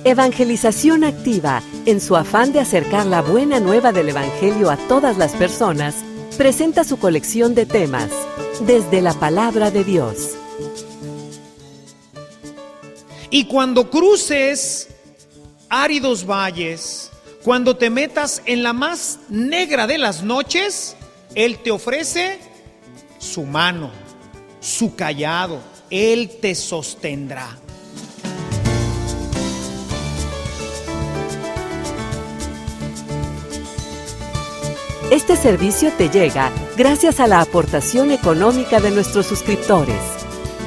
Evangelización Activa, en su afán de acercar la buena nueva del Evangelio a todas las personas, presenta su colección de temas, desde la Palabra de Dios. Y cuando cruces áridos valles, cuando te metas en la más negra de las noches, Él te ofrece su mano, su cayado, Él te sostendrá. Este servicio te llega gracias a la aportación económica de nuestros suscriptores.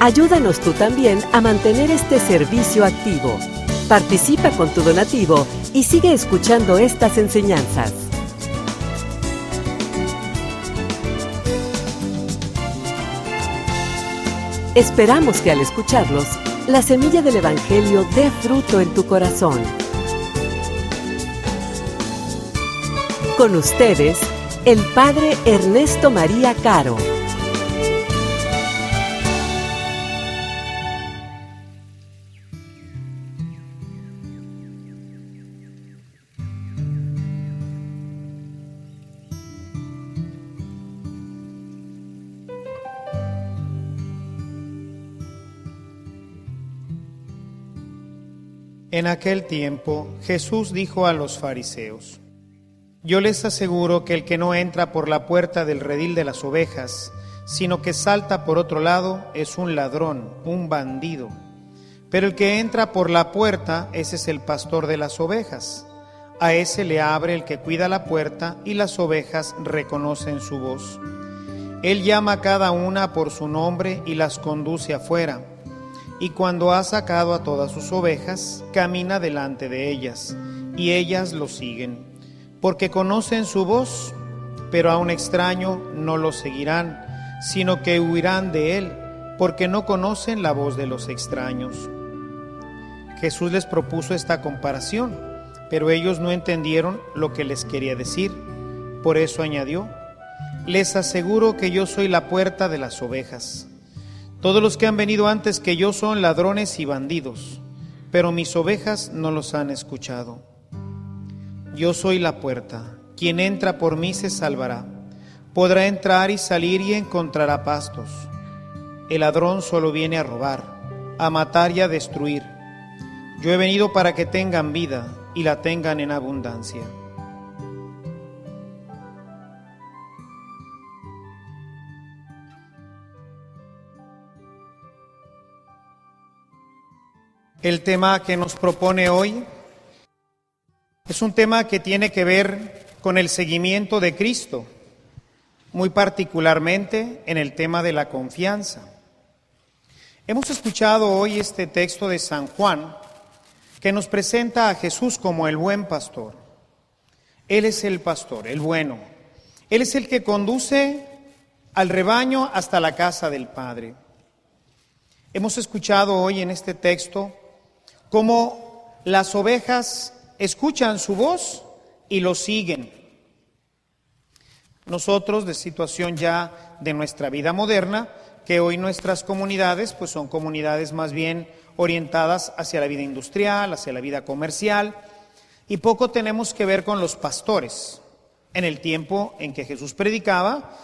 Ayúdanos tú también a mantener este servicio activo. Participa con tu donativo y sigue escuchando estas enseñanzas. Esperamos que al escucharlos, la semilla del Evangelio dé fruto en tu corazón. Con ustedes, el Padre Ernesto María Caro. En aquel tiempo, Jesús dijo a los fariseos: Yo les aseguro que el que no entra por la puerta del redil de las ovejas, sino que salta por otro lado, es un ladrón, un bandido. Pero el que entra por la puerta, ese es el pastor de las ovejas. A ese le abre el que cuida la puerta, y las ovejas reconocen su voz. Él llama a cada una por su nombre y las conduce afuera. Y cuando ha sacado a todas sus ovejas, camina delante de ellas, y ellas lo siguen, porque conocen su voz, pero a un extraño no lo seguirán, sino que huirán de él, porque no conocen la voz de los extraños. Jesús les propuso esta comparación, pero ellos no entendieron lo que les quería decir. Por eso añadió: Les aseguro que yo soy la puerta de las ovejas. Todos los que han venido antes que yo son ladrones y bandidos, pero mis ovejas no los han escuchado. Yo soy la puerta. Quien entra por mí se salvará. Podrá entrar y salir y encontrará pastos. El ladrón solo viene a robar, a matar y a destruir. Yo he venido para que tengan vida y la tengan en abundancia. El tema que nos propone hoy es un tema que tiene que ver con el seguimiento de Cristo, muy particularmente en el tema de la confianza. Hemos escuchado hoy este texto de San Juan que nos presenta a Jesús como el buen pastor. Él es el pastor, el bueno. Él es el que conduce al rebaño hasta la casa del Padre. Hemos escuchado hoy en este texto cómo las ovejas escuchan su voz y lo siguen. Nosotros, de situación ya de nuestra vida moderna, que hoy nuestras comunidades pues son comunidades más bien orientadas hacia la vida industrial, hacia la vida comercial, y poco tenemos que ver con los pastores. En el tiempo en que Jesús predicaba,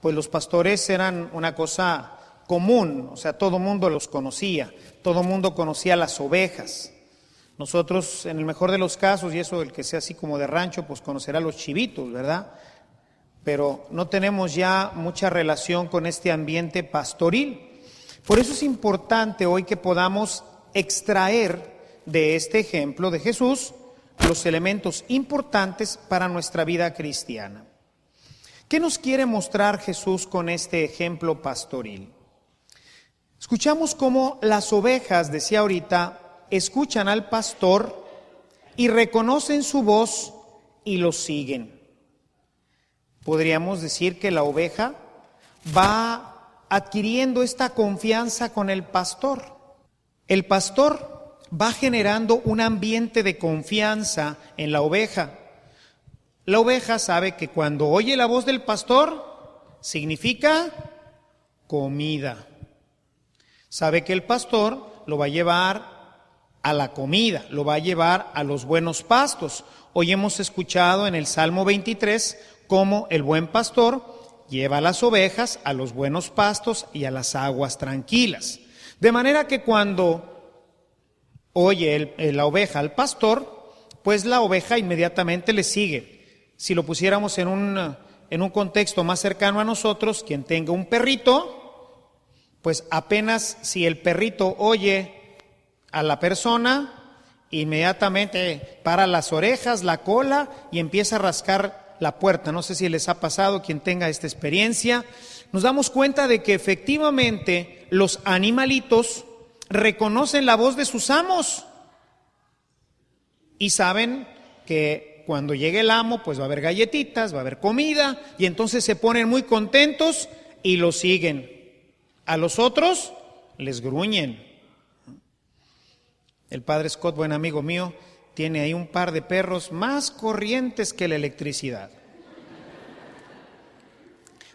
pues los pastores eran una cosa común, o sea, todo mundo los conocía, todo mundo conocía las ovejas. Nosotros, en el mejor de los casos, y eso el que sea así como de rancho, pues conocerá los chivitos, ¿verdad? Pero no tenemos ya mucha relación con este ambiente pastoril. Por eso es importante hoy que podamos extraer de este ejemplo de Jesús los elementos importantes para nuestra vida cristiana. ¿Qué nos quiere mostrar Jesús con este ejemplo pastoril? Escuchamos cómo las ovejas, decía ahorita, escuchan al pastor y reconocen su voz y lo siguen. Podríamos decir que la oveja va adquiriendo esta confianza con el pastor. El pastor va generando un ambiente de confianza en la oveja. La oveja sabe que cuando oye la voz del pastor, significa comida. Sabe que el pastor lo va a llevar a la comida, lo va a llevar a los buenos pastos. Hoy hemos escuchado en el Salmo 23 cómo el buen pastor lleva a las ovejas a los buenos pastos y a las aguas tranquilas. De manera que cuando oye la oveja al pastor, pues la oveja inmediatamente le sigue. Si lo pusiéramos en un contexto más cercano a nosotros, quien tenga un perrito, pues apenas si el perrito oye a la persona, inmediatamente para las orejas, la cola y empieza a rascar la puerta. No sé si les ha pasado, quien tenga esta experiencia. Nos damos cuenta de que efectivamente los animalitos reconocen la voz de sus amos y saben que cuando llegue el amo, pues va a haber galletitas, va a haber comida, y entonces se ponen muy contentos y lo siguen. A los otros les gruñen. El padre Scott, buen amigo mío, tiene ahí un par de perros más corrientes que la electricidad.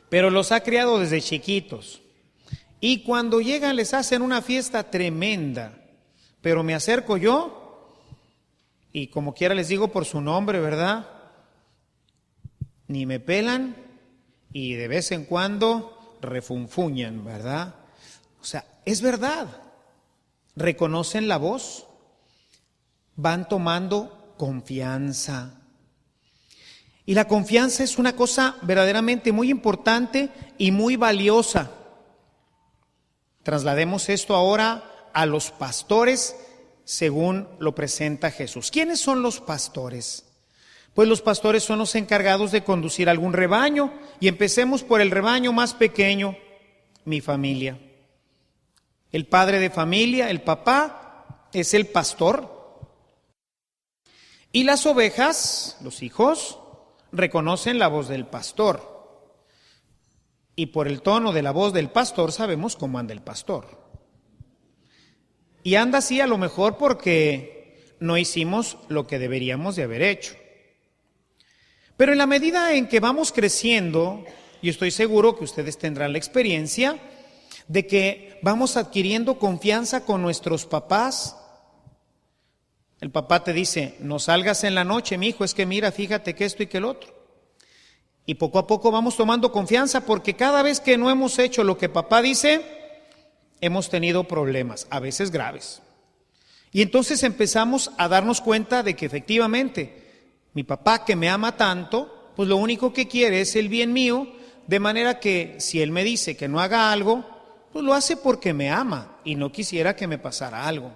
Pero los ha criado desde chiquitos. Y cuando llegan les hacen una fiesta tremenda. Pero me acerco yo, y como quiera les digo por su nombre, ¿verdad? Ni me pelan, y de vez en cuando refunfuñan, ¿verdad? O sea, es verdad. Reconocen la voz, van tomando confianza. Y la confianza es una cosa verdaderamente muy importante y muy valiosa. Traslademos esto ahora a los pastores según lo presenta Jesús. ¿Quiénes son los pastores? Pues los pastores son los encargados de conducir algún rebaño, y empecemos por el rebaño más pequeño, mi familia. El padre de familia, el papá, es el pastor. Y las ovejas, los hijos, reconocen la voz del pastor. Y por el tono de la voz del pastor sabemos cómo anda el pastor. Y anda así a lo mejor porque no hicimos lo que deberíamos de haber hecho. Pero en la medida en que vamos creciendo, y estoy seguro que ustedes tendrán la experiencia de que vamos adquiriendo confianza con nuestros papás. El papá te dice, no salgas en la noche, mi hijo, es que mira, fíjate que esto y que el otro. Y poco a poco vamos tomando confianza, porque cada vez que no hemos hecho lo que papá dice, hemos tenido problemas, a veces graves. Y entonces empezamos a darnos cuenta de que efectivamente mi papá, que me ama tanto, pues lo único que quiere es el bien mío, de manera que si él me dice que no haga algo, pues lo hace porque me ama y no quisiera que me pasara algo.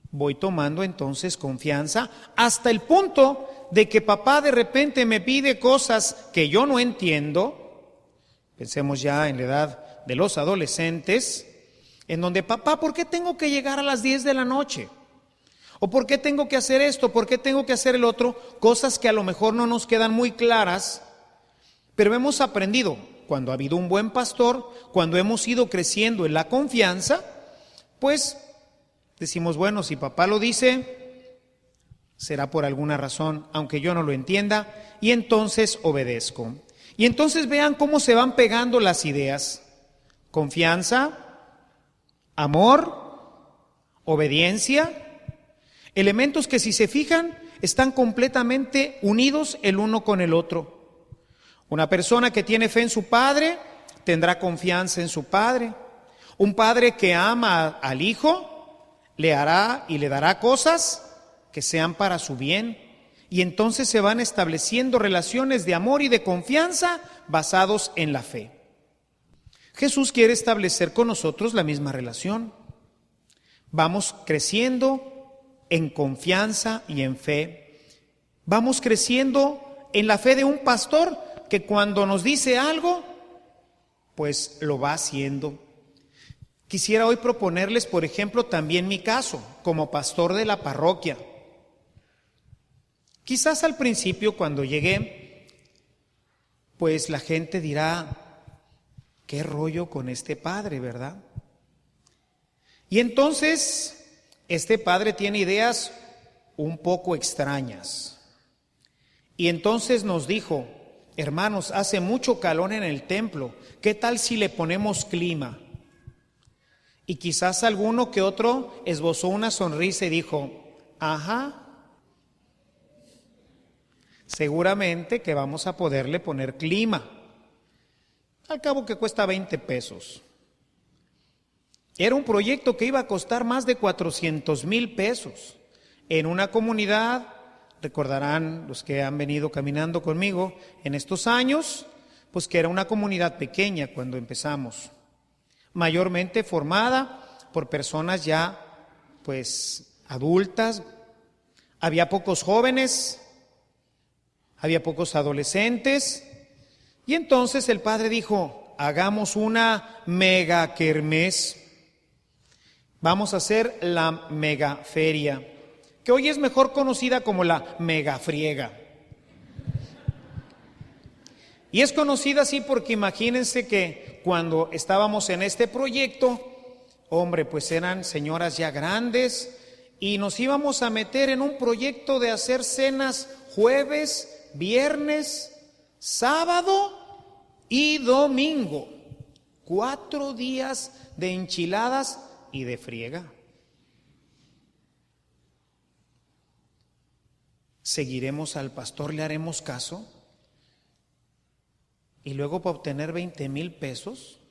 Voy tomando entonces confianza hasta el punto de que papá de repente me pide cosas que yo no entiendo. Pensemos ya en la edad de los adolescentes, en donde papá, ¿por qué tengo que llegar a las 10 de la noche? ¿O por qué tengo que hacer esto? ¿Por qué tengo que hacer el otro? Cosas que a lo mejor no nos quedan muy claras, pero hemos aprendido, cuando ha habido un buen pastor, cuando hemos ido creciendo en la confianza, pues decimos, bueno, si papá lo dice, será por alguna razón, aunque yo no lo entienda, y entonces obedezco. Y entonces vean cómo se van pegando las ideas. Confianza, amor, obediencia, elementos que si se fijan están completamente unidos el uno con el otro. Una persona que tiene fe en su padre tendrá confianza en su padre. Un padre que ama al hijo le hará y le dará cosas que sean para su bien. Y entonces se van estableciendo relaciones de amor y de confianza basados en la fe. Jesús quiere establecer con nosotros la misma relación. Vamos creciendo en confianza y en fe. Vamos creciendo en la fe de un pastor que cuando nos dice algo, pues lo va haciendo. Quisiera hoy proponerles, por ejemplo, también mi caso como pastor de la parroquia. Quizás al principio, cuando llegué, pues la gente dirá, qué rollo con este padre, ¿verdad? Y entonces, este padre tiene ideas un poco extrañas. Y entonces nos dijo, hermanos, hace mucho calor en el templo, ¿qué tal si le ponemos clima? Y quizás alguno que otro esbozó una sonrisa y dijo, ajá, seguramente que vamos a poderle poner clima. Al cabo que cuesta 20 pesos. Era un proyecto que iba a costar más de 400,000 pesos. En una comunidad, recordarán los que han venido caminando conmigo en estos años, pues que era una comunidad pequeña cuando empezamos. Mayormente formada por personas ya pues adultas, había pocos jóvenes, había pocos adolescentes, y entonces el padre dijo, hagamos una mega kermés, vamos a hacer la mega feria, que hoy es mejor conocida como la mega friega. Y es conocida así porque imagínense que cuando estábamos en este proyecto, hombre, pues eran señoras ya grandes y nos íbamos a meter en un proyecto de hacer cenas jueves, viernes, sábado y domingo. 4 días de enchiladas y de friega. ¿Seguiremos al pastor? ¿Le haremos caso? Y luego para obtener 20,000 pesos,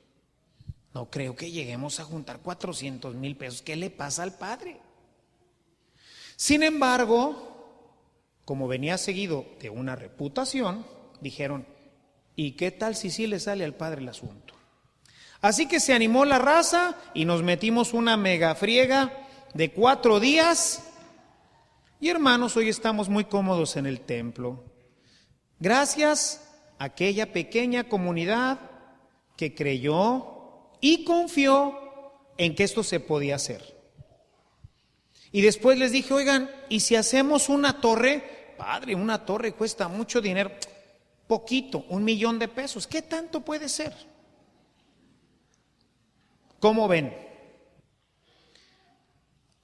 no creo que lleguemos a juntar 400,000 pesos. ¿Qué le pasa al padre? Sin embargo, como venía seguido de una reputación, dijeron, ¿y qué tal si sí le sale al padre el asunto? Así que se animó la raza y nos metimos una mega friega de 4 días. Y hermanos, hoy estamos muy cómodos en el templo. Gracias aquella pequeña comunidad que creyó y confió en que esto se podía hacer. Y después les dije, oigan, ¿y si hacemos una torre? Padre, una torre cuesta mucho dinero. Poquito, 1,000,000 de pesos. ¿Qué tanto puede ser? ¿Cómo ven?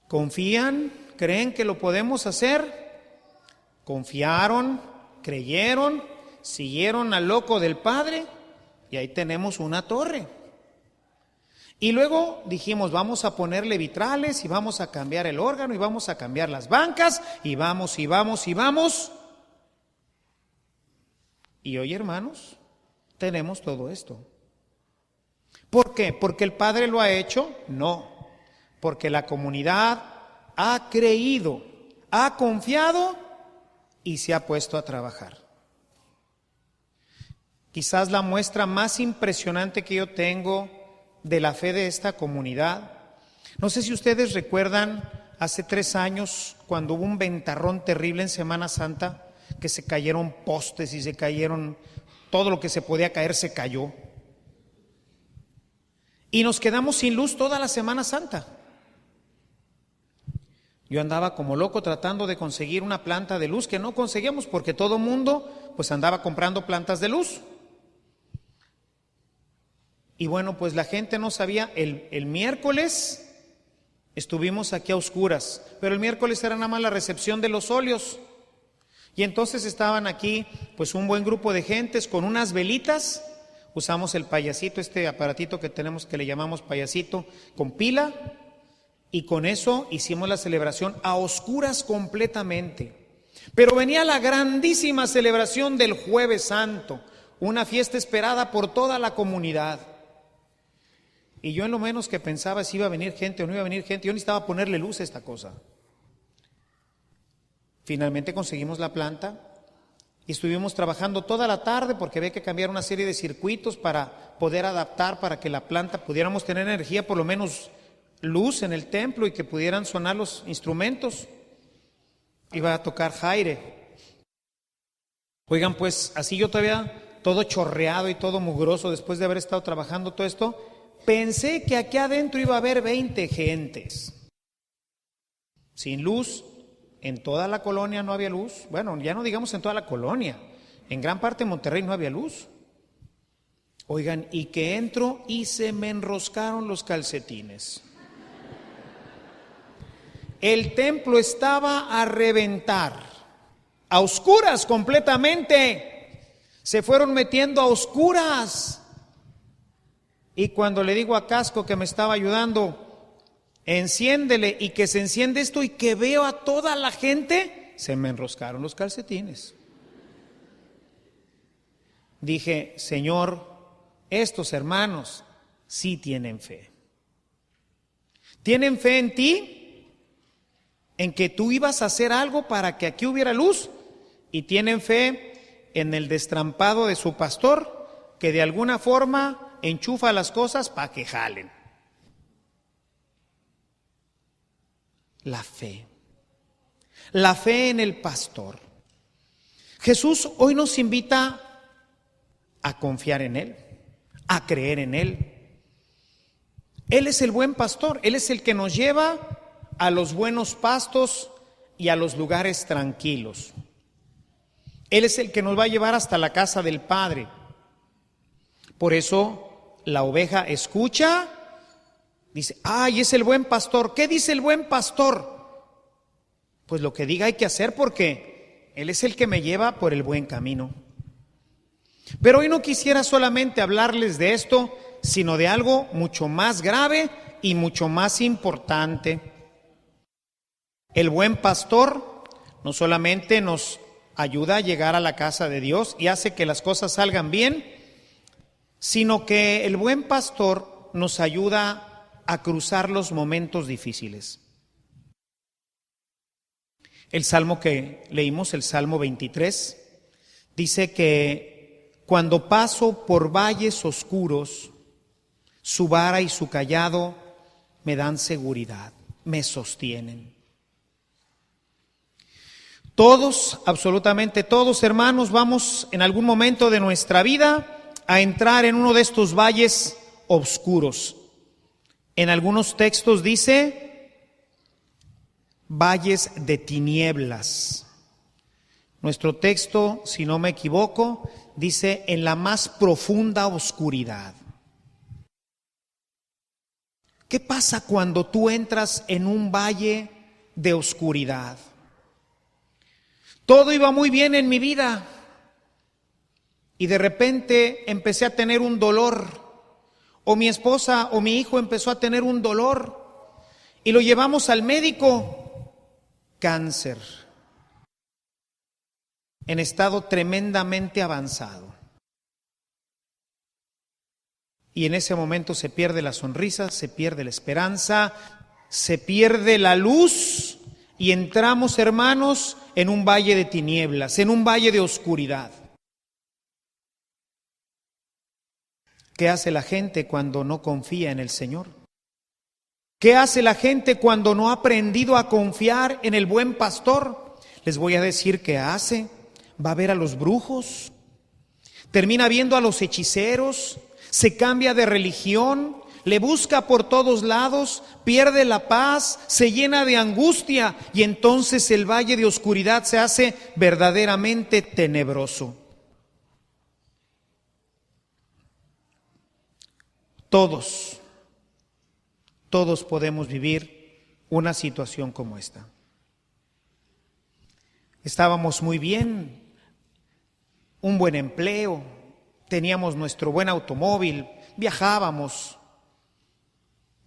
¿Confían? ¿Creen que lo podemos hacer? Confiaron, creyeron, siguieron al loco del padre y ahí tenemos una torre. Y luego dijimos, vamos a ponerle vitrales y vamos a cambiar el órgano y vamos a cambiar las bancas y vamos y vamos y vamos. Y hoy, hermanos, tenemos todo esto. ¿Por qué? ¿Porque el padre lo ha hecho? No, porque la comunidad ha creído, ha confiado y se ha puesto a trabajar. Quizás la muestra más impresionante que yo tengo de la fe de esta comunidad. No sé si ustedes recuerdan hace 3 años cuando hubo un ventarrón terrible en Semana Santa, que se cayeron postes y se cayeron, todo lo que se podía caer se cayó. Y nos quedamos sin luz toda la Semana Santa. Yo andaba como loco tratando de conseguir una planta de luz que no conseguíamos porque todo mundo pues andaba comprando plantas de luz. Y bueno, pues la gente no sabía, el miércoles estuvimos aquí a oscuras, pero el miércoles era nada más la recepción de los óleos. Y entonces estaban aquí pues un buen grupo de gentes con unas velitas, usamos el payasito, este aparatito que tenemos que le llamamos payasito, con pila, y con eso hicimos la celebración a oscuras completamente. Pero venía la grandísima celebración del Jueves Santo, una fiesta esperada por toda la comunidad. Y yo en lo menos que pensaba si iba a venir gente o no iba a venir gente, yo necesitaba ponerle luz a esta cosa. Finalmente conseguimos la planta y estuvimos trabajando toda la tarde porque había que cambiar una serie de circuitos para poder adaptar, para que la planta pudiéramos tener energía, por lo menos luz en el templo y que pudieran sonar los instrumentos. Iba a tocar Jaire. Oigan, pues así yo todavía todo chorreado y todo mugroso después de haber estado trabajando todo esto, pensé que aquí adentro iba a haber 20 gentes. Sin luz, en toda la colonia no había luz. Bueno, ya no digamos en toda la colonia, en gran parte de Monterrey no había luz. Oigan, y que entro y se me enroscaron los calcetines. El templo estaba a reventar, a oscuras completamente. Se fueron metiendo a oscuras. Y cuando le digo a Casco que me estaba ayudando, enciéndele, y que se enciende esto y que veo a toda la gente, se me enroscaron los calcetines. Dije, Señor, estos hermanos sí tienen fe. Tienen fe en ti, en que tú ibas a hacer algo para que aquí hubiera luz, y tienen fe en el destrampado de su pastor, que de alguna forma enchufa las cosas para que jalen. La fe en el pastor. Jesús hoy nos invita a confiar en Él, a creer en Él. Él es el buen pastor, Él es el que nos lleva a los buenos pastos y a los lugares tranquilos. Él es el que nos va a llevar hasta la casa del Padre. Por eso la oveja escucha, dice, ¡ay, es el buen pastor! ¿Qué dice el buen pastor? Pues lo que diga hay que hacer, porque Él es el que me lleva por el buen camino. Pero hoy no quisiera solamente hablarles de esto, sino de algo mucho más grave y mucho más importante. El buen pastor no solamente nos ayuda a llegar a la casa de Dios y hace que las cosas salgan bien, sino que el buen pastor nos ayuda a cruzar los momentos difíciles. El salmo que leímos, el Salmo 23, dice que cuando paso por valles oscuros, su vara y su cayado me dan seguridad, me sostienen. Todos, absolutamente todos, hermanos, vamos en algún momento de nuestra vida a entrar en uno de estos valles oscuros. En algunos textos dice valles de tinieblas. Nuestro texto, si no me equivoco, dice en la más profunda oscuridad. ¿Qué pasa cuando tú entras en un valle de oscuridad? Todo iba muy bien en mi vida y de repente empecé a tener un dolor, o mi esposa o mi hijo empezó a tener un dolor y lo llevamos al médico, cáncer, en estado tremendamente avanzado. Y en ese momento se pierde la sonrisa, se pierde la esperanza, se pierde la luz y entramos, hermanos, en un valle de tinieblas, en un valle de oscuridad. ¿Qué hace la gente cuando no confía en el Señor? ¿Qué hace la gente cuando no ha aprendido a confiar en el buen pastor? Les voy a decir qué hace. Va a ver a los brujos, termina viendo a los hechiceros, se cambia de religión, le busca por todos lados, pierde la paz, se llena de angustia y entonces el valle de oscuridad se hace verdaderamente tenebroso. Todos podemos vivir una situación como esta. Estábamos muy bien, un buen empleo, teníamos nuestro buen automóvil, viajábamos,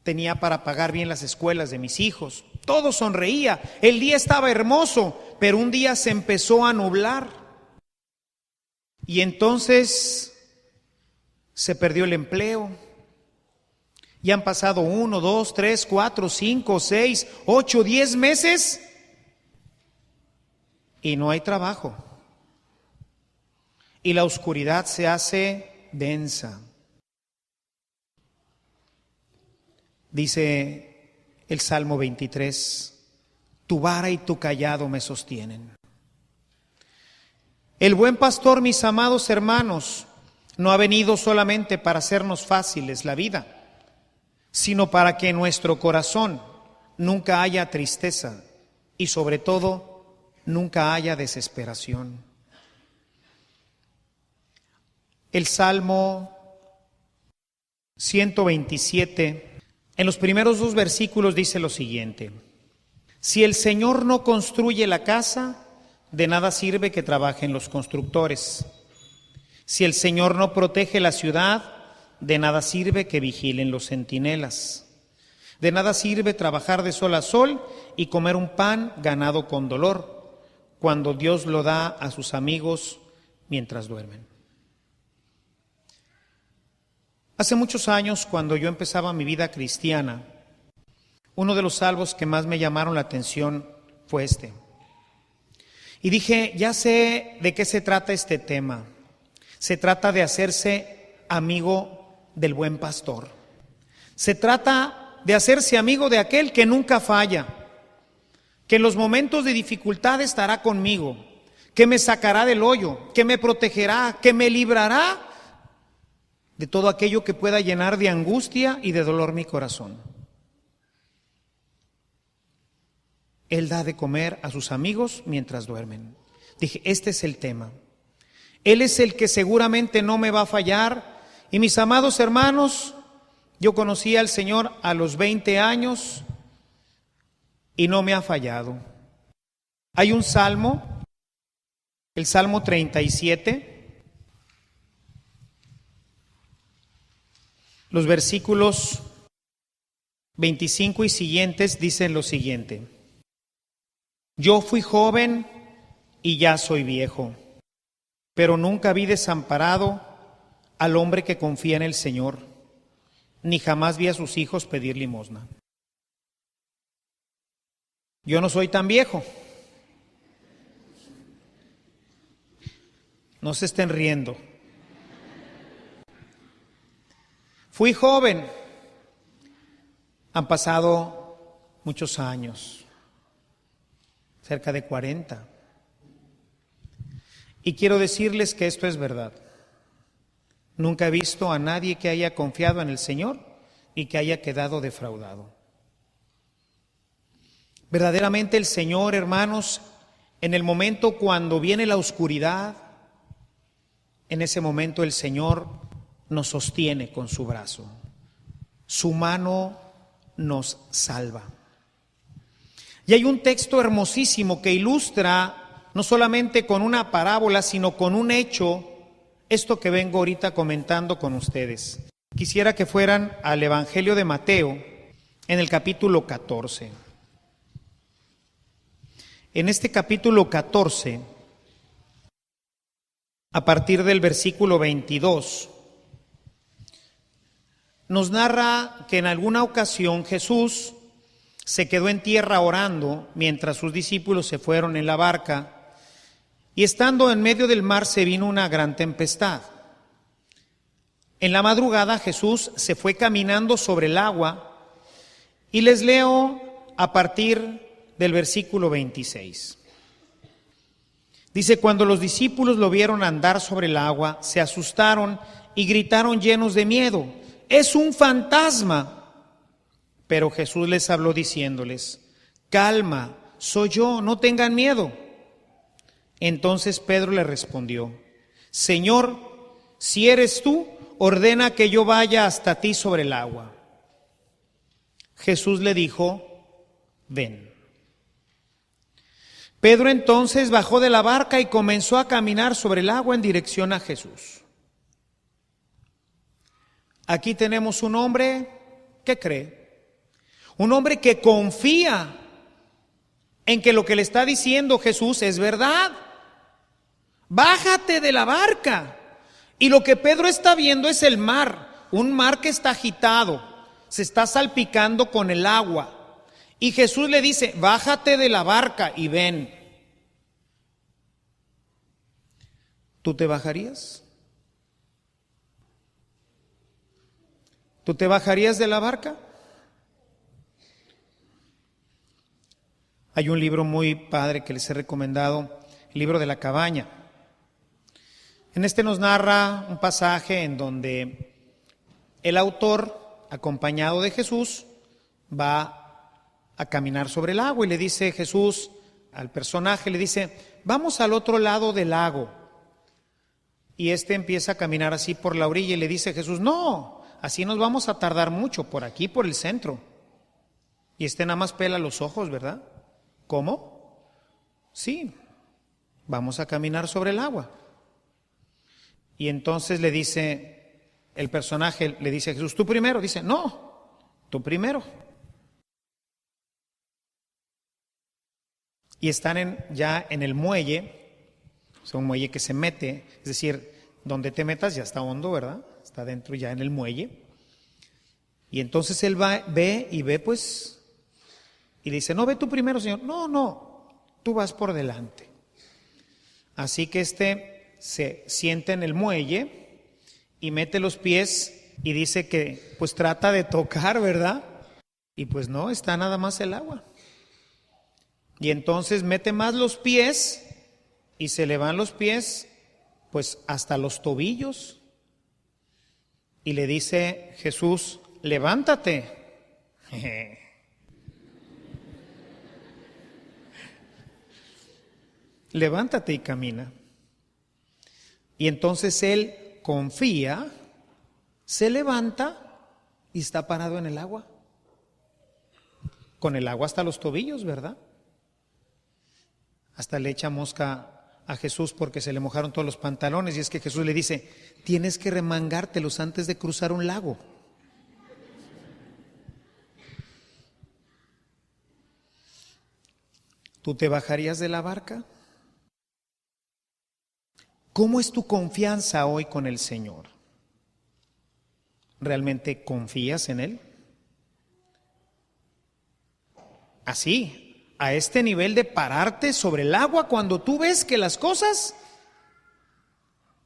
tenía para pagar bien las escuelas de mis hijos, todo sonreía, el día estaba hermoso, pero un día se empezó a nublar y entonces se perdió el empleo. Y han pasado 1, 2, 3, 4, 5, 6, 8, 10 meses y no hay trabajo. Y la oscuridad se hace densa. Dice el Salmo 23, tu vara y tu cayado me sostienen. El buen pastor, mis amados hermanos, no ha venido solamente para hacernos fáciles la vida, sino para que en nuestro corazón nunca haya tristeza y sobre todo nunca haya desesperación. El Salmo 127, en los primeros 2 versículos dice lo siguiente: si el Señor no construye la casa, de nada sirve que trabajen los constructores. Si el Señor no protege la ciudad, de nada sirve que vigilen los centinelas. De nada sirve trabajar de sol a sol y comer un pan ganado con dolor, cuando Dios lo da a sus amigos mientras duermen. Hace muchos años, cuando yo empezaba mi vida cristiana, uno de los salmos que más me llamaron la atención fue este. Y dije, ya sé de qué se trata este tema. Se trata de hacerse amigo del buen pastor. Se trata de hacerse amigo de aquel que nunca falla, que en los momentos de dificultad estará conmigo, que me sacará del hoyo, que me protegerá, que me librará de todo aquello que pueda llenar de angustia y de dolor mi corazón. Él da de comer a sus amigos mientras duermen. Dije, este es el tema. Él es el que seguramente no me va a fallar. Y mis amados hermanos, yo conocí al Señor a los 20 años y no me ha fallado. Hay un salmo, el Salmo 37, los versículos 25 y siguientes dicen lo siguiente: Yo fui joven y ya soy viejo, pero nunca vi desamparado al hombre que confía en el Señor, ni jamás vi a sus hijos pedir limosna. Yo no soy tan viejo. No se estén riendo. Fui joven. Han pasado muchos años, cerca de 40. Y quiero decirles que esto es verdad. Nunca he visto a nadie que haya confiado en el Señor y que haya quedado defraudado. Verdaderamente el Señor, hermanos, en el momento cuando viene la oscuridad, en ese momento el Señor nos sostiene con su brazo. Su mano nos salva. Y hay un texto hermosísimo que ilustra no solamente con una parábola, sino con un hecho, esto que vengo ahorita comentando con ustedes. Quisiera que fueran al Evangelio de Mateo, en el capítulo 14. En este capítulo 14, a partir del versículo 22, nos narra que en alguna ocasión Jesús se quedó en tierra orando mientras sus discípulos se fueron en la barca, y estando en medio del mar se vino una gran tempestad. En la madrugada Jesús se fue caminando sobre el agua, y les leo a partir del versículo 26. Dice: Cuando los discípulos lo vieron andar sobre el agua, se asustaron y gritaron llenos de miedo: ¡Es un fantasma! Pero Jesús les habló diciéndoles: calma, soy yo, no tengan miedo. Entonces Pedro le respondió: Señor, si eres tú, ordena que yo vaya hasta ti sobre el agua. Jesús le dijo: ven. Pedro entonces bajó de la barca y comenzó a caminar sobre el agua en dirección a Jesús. Aquí tenemos un hombre que cree, un hombre que confía en que lo que le está diciendo Jesús es verdad. Bájate de la barca. Y lo que Pedro está viendo es el mar, un mar que está agitado, se está salpicando con el agua. Y Jesús le dice: bájate de la barca y ven. ¿Tú te bajarías? ¿Tú te bajarías de la barca? Hay un libro muy padre que les he recomendado, el libro de la cabaña. En este nos narra un pasaje en donde el autor, acompañado de Jesús, va a caminar sobre el agua y le dice Jesús al personaje, le dice: vamos al otro lado del lago. Y este empieza a caminar así por la orilla y le dice Jesús: no, así nos vamos a tardar mucho, por aquí, por el centro. Y este nada más pela los ojos, ¿verdad? ¿Cómo? Sí, vamos a caminar sobre el agua. Y entonces le dice el personaje, le dice a Jesús: tú primero. Dice: no, tú primero. y están ya en el muelle, o sea, un muelle que se mete, es decir, donde te metas ya está hondo, ¿verdad? Está dentro ya en el muelle. Y entonces él ve pues, y le dice, no, ve tú primero, Señor. No, tú vas por delante. Así que se sienta en el muelle y mete los pies y dice que pues trata de tocar, ¿verdad? Y pues no, está nada más el agua. Y entonces mete más los pies y se le van los pies pues hasta los tobillos. Y le dice Jesús, levántate. Levántate y camina. Y entonces él confía, se levanta y está parado en el agua. Con el agua hasta los tobillos, ¿verdad? Hasta le echa mosca a Jesús porque se le mojaron todos los pantalones, y es que Jesús le dice, tienes que remangártelos antes de cruzar un lago. ¿Tú te bajarías de la barca? ¿Cómo es tu confianza hoy con el Señor? ¿Realmente confías en Él? Así, a este nivel de pararte sobre el agua cuando tú ves que las cosas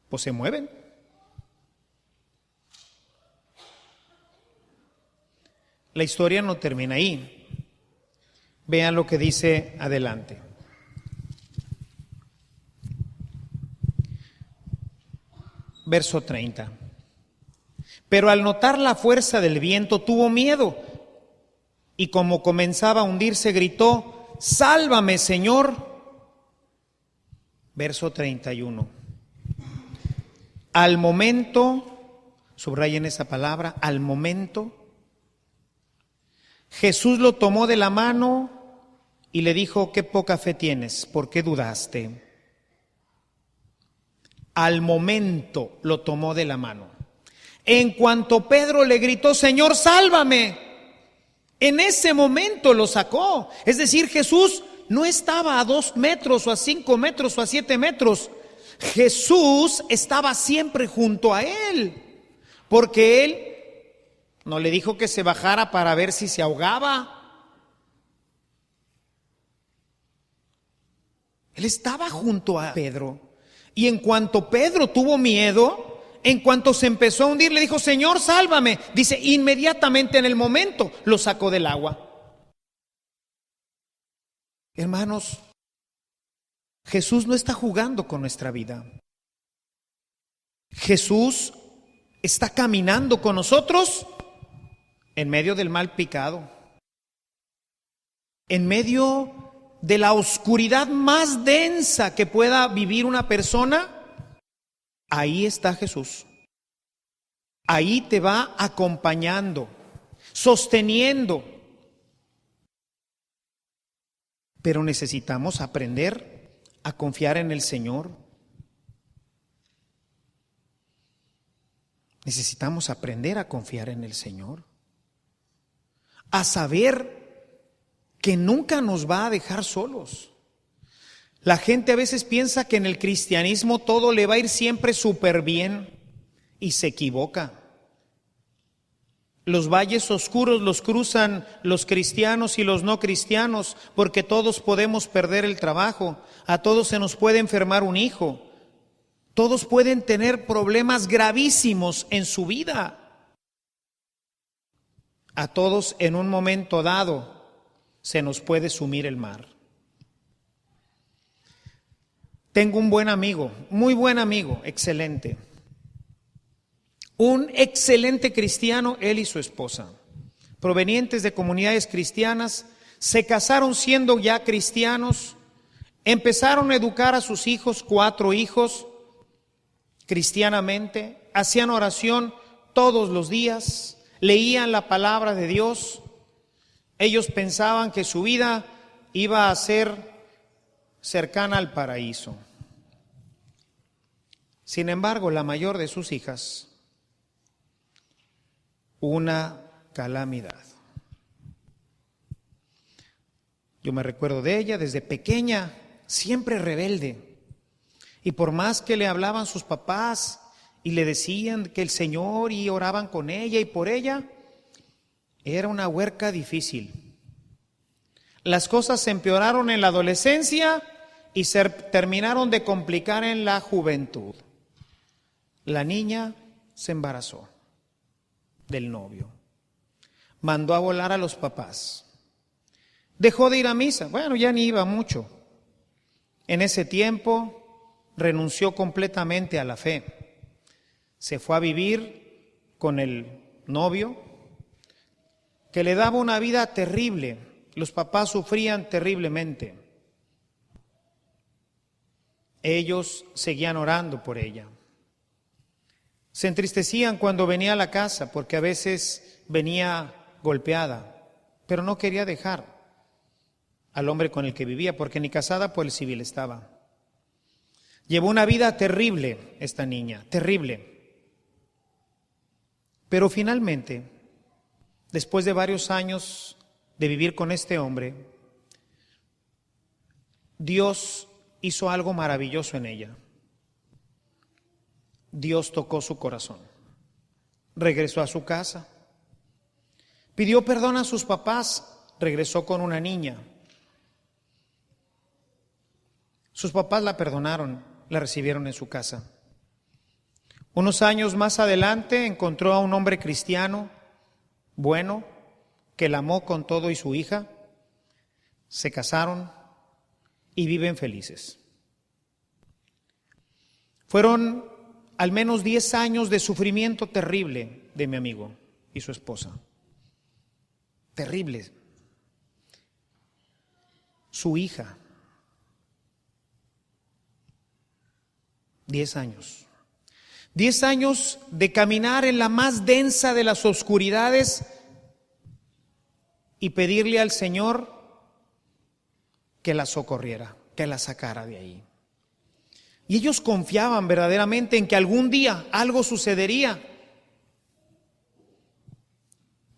pues se mueven. La historia no termina ahí. Vean lo que dice adelante. Verso 30. Pero al notar la fuerza del viento tuvo miedo y como comenzaba a hundirse gritó, sálvame, Señor. Verso 31. Al momento, subrayen esa palabra, al momento, Jesús lo tomó de la mano y le dijo, qué poca fe tienes, ¿por qué dudaste? Al momento lo tomó de la mano. En cuanto Pedro le gritó, Señor, sálvame, en ese momento lo sacó. Es decir, Jesús no estaba a 2 metros o a 5 metros o a 7 metros. Jesús estaba siempre junto a él, porque él no le dijo que se bajara para ver si se ahogaba. Él estaba junto a Pedro. Y en cuanto Pedro tuvo miedo, en cuanto se empezó a hundir, le dijo, Señor, sálvame. Dice, inmediatamente en el momento lo sacó del agua. Hermanos, Jesús no está jugando con nuestra vida. Jesús está caminando con nosotros en medio del mal picado, en medio de la oscuridad más densa que pueda vivir una persona. Ahí está Jesús. Ahí te va acompañando, sosteniendo. Pero necesitamos aprender a confiar en el Señor. Necesitamos aprender a confiar en el Señor. A saber que nunca nos va a dejar solos. La gente a veces piensa que en el cristianismo todo le va a ir siempre súper bien y se equivoca. Los valles oscuros los cruzan los cristianos y los no cristianos, porque todos podemos perder el trabajo, a todos se nos puede enfermar un hijo, todos pueden tener problemas gravísimos en su vida. A todos en un momento dado se nos puede sumir el mar. Tengo un buen amigo, muy buen amigo, excelente. Un excelente cristiano, él y su esposa, provenientes de comunidades cristianas, se casaron siendo ya cristianos, empezaron a educar a sus hijos, 4 hijos, cristianamente, hacían oración todos los días, leían la palabra de Dios. Ellos pensaban que su vida iba a ser cercana al paraíso. Sin embargo, la mayor de sus hijas, una calamidad. Yo me recuerdo de ella desde pequeña, siempre rebelde. Y por más que le hablaban sus papás y le decían que el Señor y oraban con ella y por ella, era una huerca difícil. Las cosas se empeoraron en la adolescencia y se terminaron de complicar en la juventud. La niña se embarazó del novio. Mandó a volar a los papás. Dejó de ir a misa. Bueno, ya ni iba mucho. En ese tiempo renunció completamente a la fe. Se fue a vivir con el novio, que le daba una vida terrible. Los papás sufrían terriblemente. Ellos seguían orando por ella. Se entristecían cuando venía a la casa, porque a veces venía golpeada, pero no quería dejar al hombre con el que vivía, porque ni casada por el civil estaba. Llevó una vida terrible esta niña, terrible. Pero finalmente, después de varios años de vivir con este hombre, Dios hizo algo maravilloso en ella. Dios tocó su corazón. Regresó a su casa. Pidió perdón a sus papás. Regresó con una niña. Sus papás la perdonaron, la recibieron en su casa. Unos años más adelante encontró a un hombre cristiano, bueno, que la amó con todo y su hija. Se casaron y viven felices. Fueron al menos 10 años de sufrimiento terrible de mi amigo y su esposa. Terrible. Su hija. 10 años. 10 años de caminar en la más densa de las oscuridades y pedirle al Señor que la socorriera, que la sacara de ahí. Y ellos confiaban verdaderamente en que algún día algo sucedería.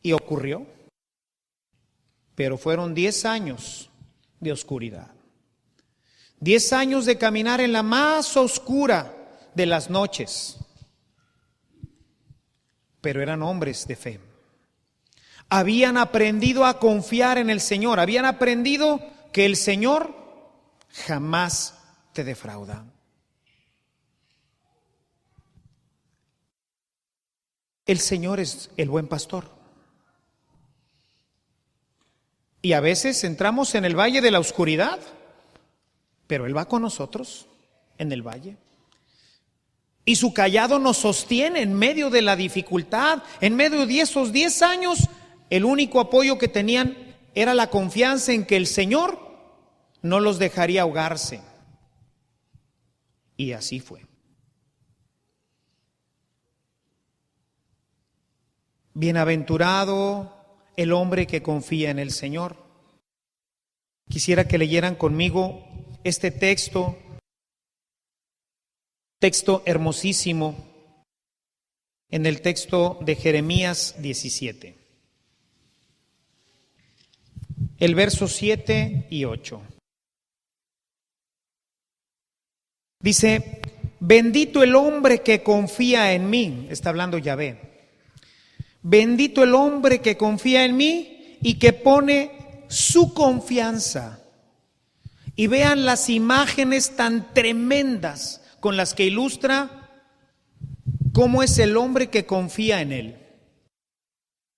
Y ocurrió. Pero fueron 10 años de oscuridad. 10 años de caminar en la más oscura de las noches. Pero eran hombres de fe. Habían aprendido a confiar en el Señor. Habían aprendido que el Señor jamás te defrauda. El Señor es el buen pastor. Y a veces entramos en el valle de la oscuridad, pero Él va con nosotros en el valle. Y su cayado nos sostiene en medio de la dificultad. En medio de esos 10 años, el único apoyo que tenían era la confianza en que el Señor no los dejaría ahogarse. Y así fue. Bienaventurado el hombre que confía en el Señor. Quisiera que leyeran conmigo este texto hermosísimo, en el texto de Jeremías 17. El verso 7 y 8. Dice: bendito el hombre que confía en mí. Está hablando Yahvé. Bendito el hombre que confía en mí y que pone su confianza. Y vean las imágenes tan tremendas con las que ilustra cómo es el hombre que confía en él.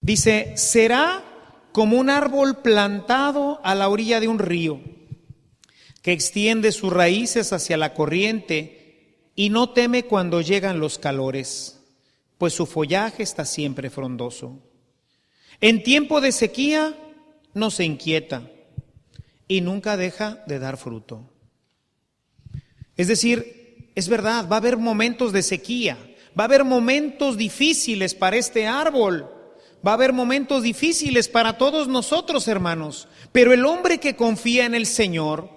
Dice: será como un árbol plantado a la orilla de un río, que extiende sus raíces hacia la corriente y no teme cuando llegan los calores, pues su follaje está siempre frondoso. En tiempo de sequía no se inquieta y nunca deja de dar fruto. Es decir, es verdad, va a haber momentos de sequía, va a haber momentos difíciles para este árbol, va a haber momentos difíciles para todos nosotros, hermanos, pero el hombre que confía en el Señor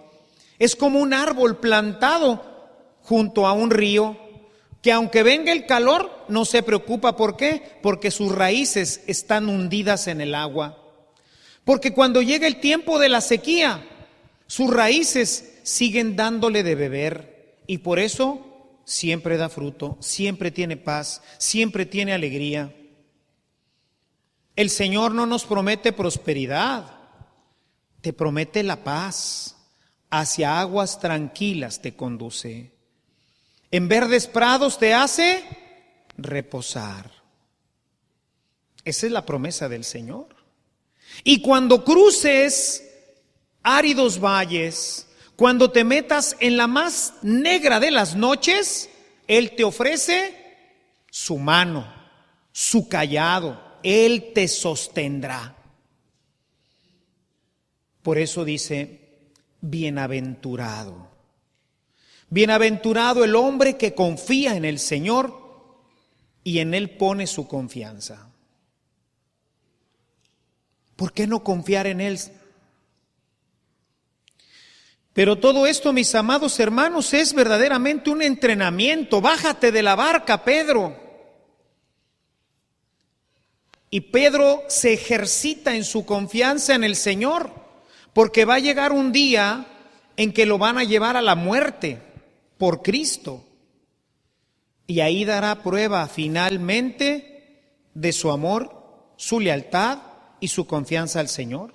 es como un árbol plantado junto a un río, que aunque venga el calor, no se preocupa. ¿Por qué? Porque sus raíces están hundidas en el agua. Porque cuando llega el tiempo de la sequía, sus raíces siguen dándole de beber y por eso siempre da fruto, siempre tiene paz, siempre tiene alegría. El Señor no nos promete prosperidad, te promete la paz, hacia aguas tranquilas te conduce. En verdes prados te hace reposar. Esa es la promesa del Señor. Y cuando cruces áridos valles, cuando te metas en la más negra de las noches, Él te ofrece su mano, su cayado, Él te sostendrá. Por eso dice, bienaventurado. Bienaventurado el hombre que confía en el Señor y en Él pone su confianza. ¿Por qué no confiar en Él? Pero todo esto, mis amados hermanos, es verdaderamente un entrenamiento. Bájate de la barca, Pedro. Y Pedro se ejercita en su confianza en el Señor, porque va a llegar un día en que lo van a llevar a la muerte por Cristo. Y ahí dará prueba finalmente de su amor, su lealtad y su confianza al Señor.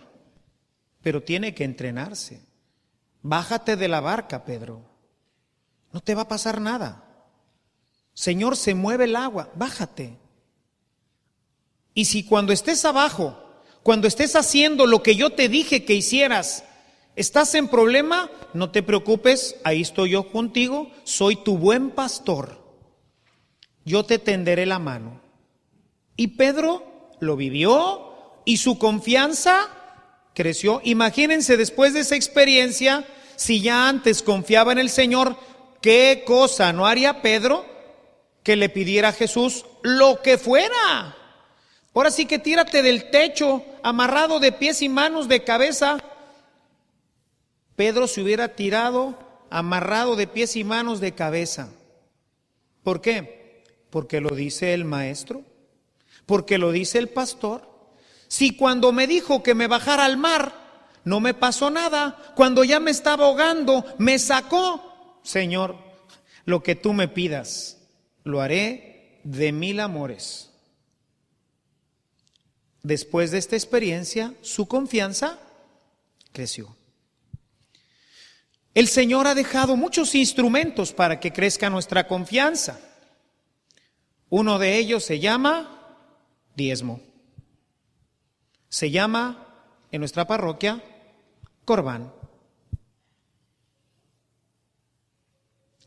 Pero tiene que entrenarse. Bájate de la barca, Pedro. No te va a pasar nada. Señor, se mueve el agua, bájate. Y si cuando estés abajo, cuando estés haciendo lo que yo te dije que hicieras, estás en problema, no te preocupes, ahí estoy yo contigo, soy tu buen pastor. Yo te tenderé la mano. Y Pedro lo vivió y su confianza creció. Imagínense después de esa experiencia, si ya antes confiaba en el Señor, ¿qué cosa no haría Pedro? Que le pidiera a Jesús lo que fuera. Ahora sí que tírate del techo, amarrado de pies y manos, de cabeza. Pedro se hubiera tirado amarrado de pies y manos, de cabeza. ¿Por qué? Porque lo dice el maestro, porque lo dice el pastor. Si cuando me dijo que me bajara al mar, no me pasó nada, cuando ya me estaba ahogando, me sacó. Señor, lo que tú me pidas, lo haré de 1000 amores. Después de esta experiencia, su confianza creció. El Señor ha dejado muchos instrumentos para que crezca nuestra confianza. Uno de ellos se llama diezmo. Se llama en nuestra parroquia Corbán.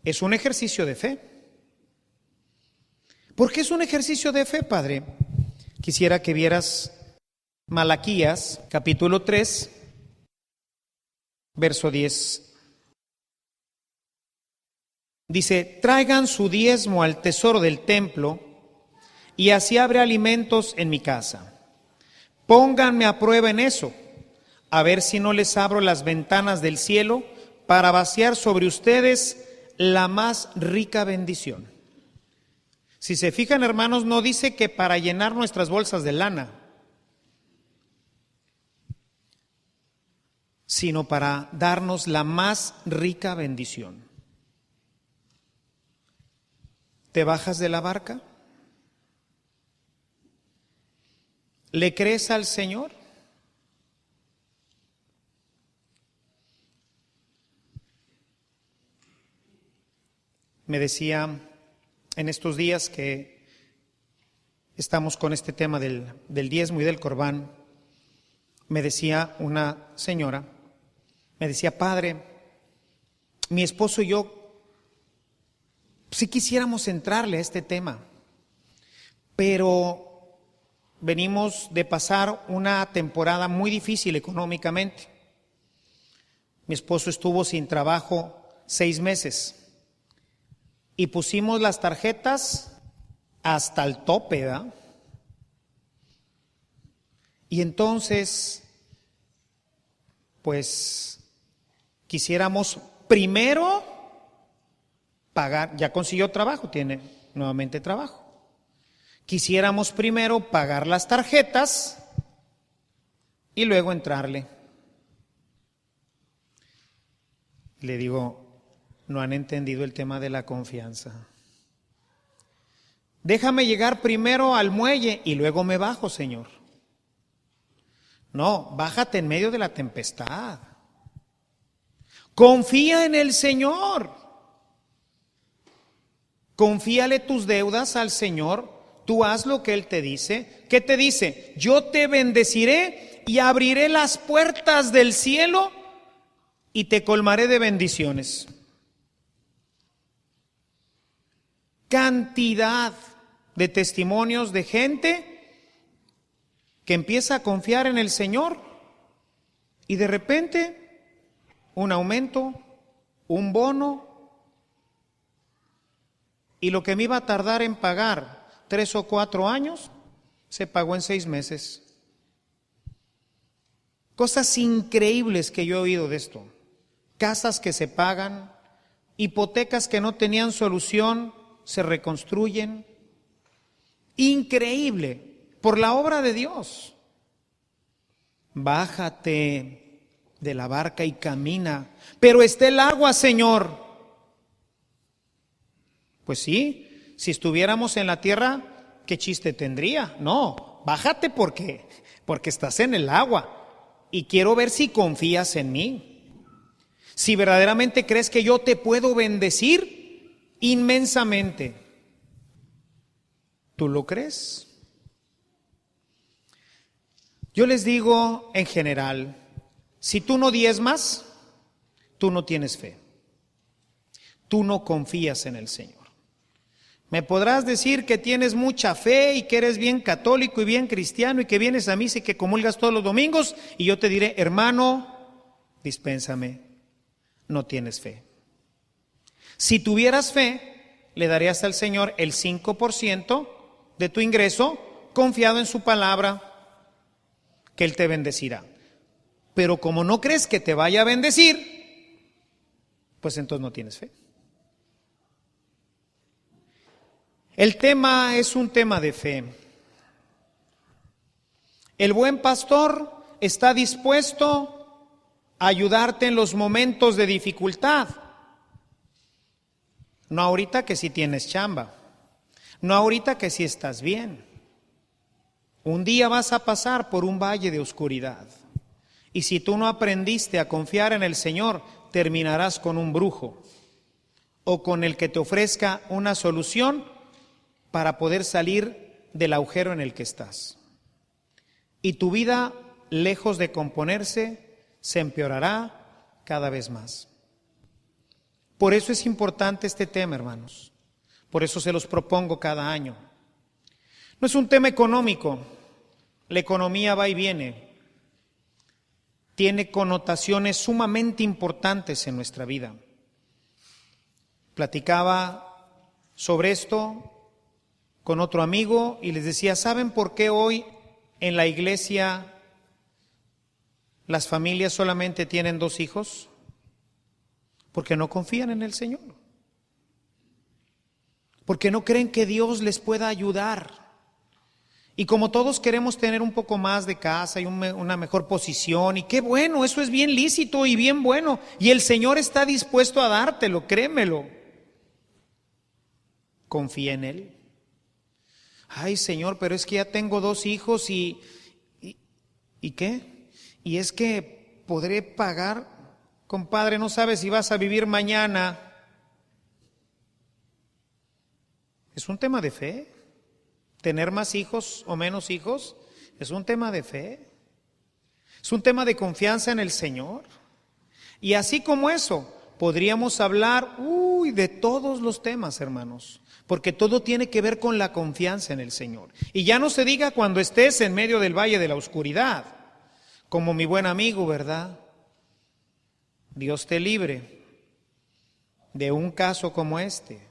Es un ejercicio de fe. ¿Por qué es un ejercicio de fe, Padre? Quisiera que vieras Malaquías, capítulo 3, verso 10. Dice, traigan su diezmo al tesoro del templo, y así habrá alimentos en mi casa. Pónganme a prueba en eso, a ver si no les abro las ventanas del cielo para vaciar sobre ustedes la más rica bendición. Si se fijan, hermanos, no dice que para llenar nuestras bolsas de lana, sino para darnos la más rica bendición. ¿Te bajas de la barca? ¿Le crees al Señor? Me decía en estos días que estamos con este tema del diezmo y del corbán, me decía una señora, me decía, padre, mi esposo y yo, si quisiéramos entrarle a este tema, pero venimos de pasar una temporada muy difícil económicamente. Mi esposo estuvo sin trabajo 6 meses y pusimos las tarjetas hasta el tope, ¿verdad? Y entonces, pues, quisiéramos primero pagar, ya consiguió trabajo, tiene nuevamente trabajo. Quisiéramos primero pagar las tarjetas y luego entrarle. Le digo, no han entendido el tema de la confianza. Déjame llegar primero al muelle y luego me bajo, Señor. No, bájate en medio de la tempestad. Confía en el Señor. Confíale tus deudas al Señor. Tú haz lo que Él te dice. ¿Qué te dice? Yo te bendeciré y abriré las puertas del cielo y te colmaré de bendiciones. Cantidad de testimonios de gente que empieza a confiar en el Señor y de repente un aumento, un bono, y lo que me iba a tardar en pagar 3 o 4 años, se pagó en 6 meses. Cosas increíbles que yo he oído de esto. Casas que se pagan, hipotecas que no tenían solución, se reconstruyen. Increíble, por la obra de Dios. Bájate de la barca y camina. Pero está el agua, Señor. Pues sí, si estuviéramos en la tierra, ¿qué chiste tendría? No, bájate porque estás en el agua y quiero ver si confías en mí. Si verdaderamente crees que yo te puedo bendecir inmensamente. ¿Tú lo crees? Yo les digo en general, si tú no diezmas, tú no tienes fe. Tú no confías en el Señor. Me podrás decir que tienes mucha fe y que eres bien católico y bien cristiano y que vienes a misa y que comulgas todos los domingos, y yo te diré, hermano, dispénsame, no tienes fe. Si tuvieras fe, le darías al Señor el 5% de tu ingreso, confiado en su palabra, que Él te bendecirá. Pero como no crees que te vaya a bendecir, pues entonces no tienes fe. El tema es un tema de fe. El buen pastor está dispuesto a ayudarte en los momentos de dificultad. No ahorita que si tienes chamba. No ahorita que si estás bien. Un día vas a pasar por un valle de oscuridad. Y si tú no aprendiste a confiar en el Señor, terminarás con un brujo o con el que te ofrezca una solución para poder salir del agujero en el que estás. Y tu vida, lejos de componerse, se empeorará cada vez más. Por eso es importante este tema, hermanos. Por eso se los propongo cada año. No es un tema económico. La economía va y viene. Tiene connotaciones sumamente importantes en nuestra vida. Platicaba sobre esto con otro amigo y les decía, ¿saben por qué hoy en la iglesia las familias solamente tienen 2 hijos? Porque no confían en el Señor. Porque no creen que Dios les pueda ayudar. Y como todos queremos tener un poco más de casa y una mejor posición, y qué bueno, eso es bien lícito y bien bueno, y el Señor está dispuesto a dártelo, créemelo. Confía en Él. Ay, Señor, pero es que ya tengo 2 hijos ¿y qué? Y es que podré pagar, compadre, no sabes si vas a vivir mañana. Es un tema de fe. Tener más hijos o menos hijos es un tema de fe. Es un tema de confianza en el Señor. Y así como eso, podríamos hablar de todos los temas, hermanos, porque todo tiene que ver con la confianza en el Señor. Y ya no se diga cuando estés en medio del valle de la oscuridad, como mi buen amigo, ¿verdad? Dios te libre de un caso como este,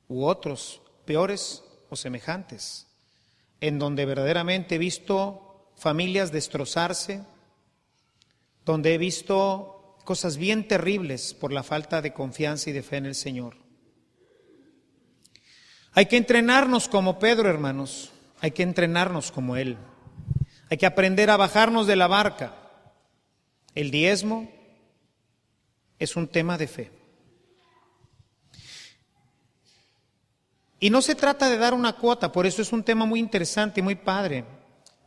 u otros peores o semejantes, en donde verdaderamente he visto familias destrozarse, donde he visto cosas bien terribles por la falta de confianza y de fe en el Señor. Hay que entrenarnos como Pedro, hermanos, hay que entrenarnos como Él. Hay que aprender a bajarnos de la barca. El diezmo es un tema de fe. Y no se trata de dar una cuota, por eso es un tema muy interesante y muy padre,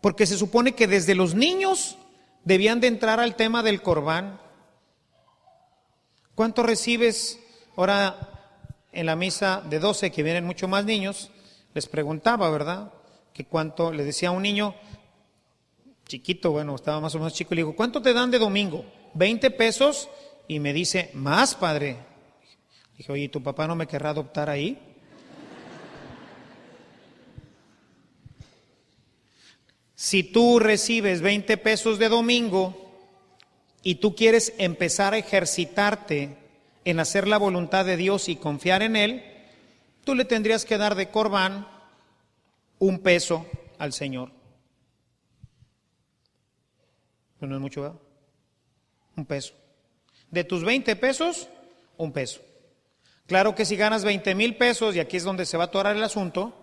porque se supone que desde los niños debían de entrar al tema del corbán. ¿Cuánto recibes? Ahora en la misa de 12, que vienen mucho más niños, les preguntaba, ¿verdad? Que cuánto, le decía a un niño chiquito, bueno, estaba más o menos chico, y le digo, ¿cuánto te dan de domingo? 20 pesos, y me dice, más, padre. Dije, oye, ¿tu papá no me querrá adoptar ahí? Si tú recibes 20 pesos de domingo y tú quieres empezar a ejercitarte en hacer la voluntad de Dios y confiar en Él, tú le tendrías que dar de corbán 1 peso al Señor. Pues no es mucho, ¿verdad? 1 peso. De tus 20 pesos, 1 peso. Claro que si ganas 20,000 pesos, y aquí es donde se va a atorar el asunto,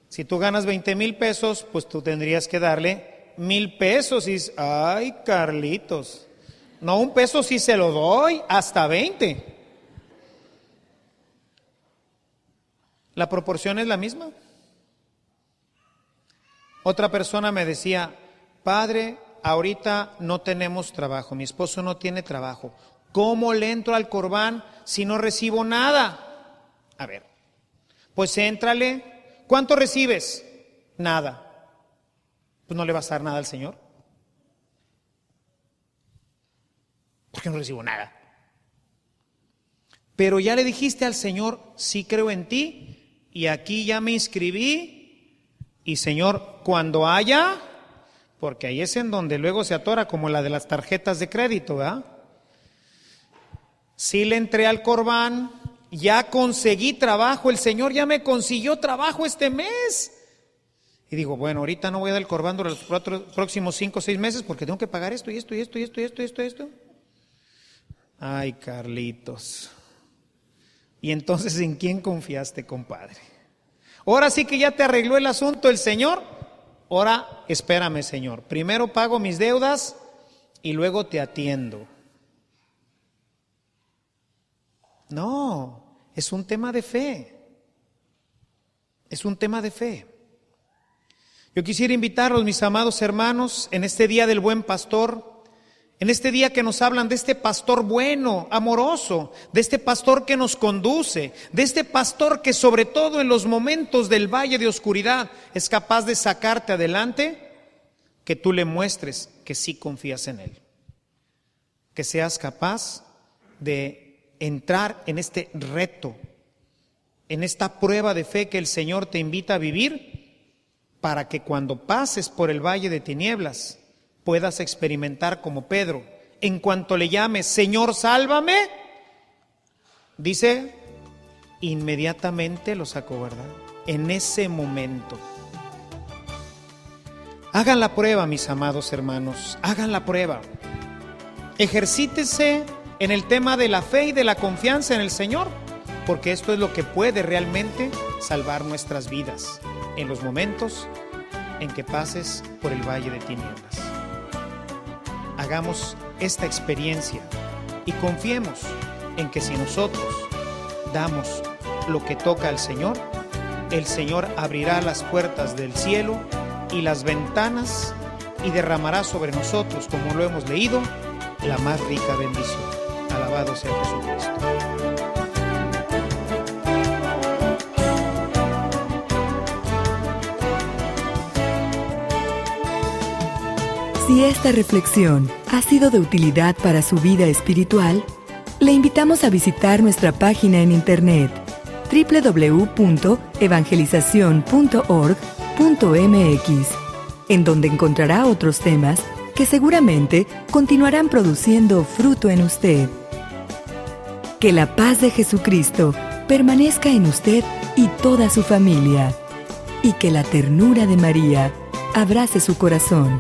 si tú ganas 20,000 pesos, pues tú tendrías que darle 1,000 pesos. Y dices, ay, Carlitos, no, 1 peso sí se lo doy, hasta 20. La proporción es la misma. Otra persona me decía, padre, ahorita no tenemos trabajo, mi esposo no tiene trabajo. ¿Cómo le entro al corbán si no recibo nada? A ver, pues éntrale. ¿Cuánto recibes? Nada. Pues no le vas a dar nada al Señor. Porque no recibo nada. Pero ya le dijiste al Señor, sí creo en ti, y aquí ya me inscribí, y Señor, cuando haya, porque ahí es en donde luego se atora, como la de las tarjetas de crédito, ¿verdad? Sí le entré al corbán, ya conseguí trabajo, el Señor ya me consiguió trabajo este mes. Y digo, bueno, ahorita no voy a dar el corbán durante los próximos 5 o 6 meses porque tengo que pagar esto y esto y esto y esto y esto y esto y esto. Ay, Carlitos. Y entonces, ¿en quién confiaste, compadre? Ahora sí que ya te arregló el asunto el Señor. Ahora, espérame, Señor. Primero pago mis deudas y luego te atiendo. No, es un tema de fe. Es un tema de fe. Yo quisiera invitarlos, mis amados hermanos, en este día del buen pastor, en este día que nos hablan de este pastor bueno, amoroso, de este pastor que nos conduce, de este pastor que sobre todo en los momentos del valle de oscuridad es capaz de sacarte adelante, que tú le muestres que sí confías en él. Que seas capaz de entrar en este reto, en esta prueba de fe que el Señor te invita a vivir, para que cuando pases por el valle de tinieblas puedas experimentar como Pedro, en cuanto le llames, Señor, sálvame, dice, inmediatamente lo sacó, ¿verdad? En ese momento. Hagan la prueba, mis amados hermanos, hagan la prueba. Ejercítese en el tema de la fe y de la confianza en el Señor, porque esto es lo que puede realmente salvar nuestras vidas en los momentos en que pases por el valle de tinieblas. Hagamos esta experiencia y confiemos en que si nosotros damos lo que toca al Señor, el Señor abrirá las puertas del cielo y las ventanas y derramará sobre nosotros, como lo hemos leído, la más rica bendición. Alabado sea Jesucristo. Si esta reflexión ha sido de utilidad para su vida espiritual, le invitamos a visitar nuestra página en internet www.evangelizacion.org.mx, en donde encontrará otros temas que seguramente continuarán produciendo fruto en usted. Que la paz de Jesucristo permanezca en usted y toda su familia, y que la ternura de María abrace su corazón.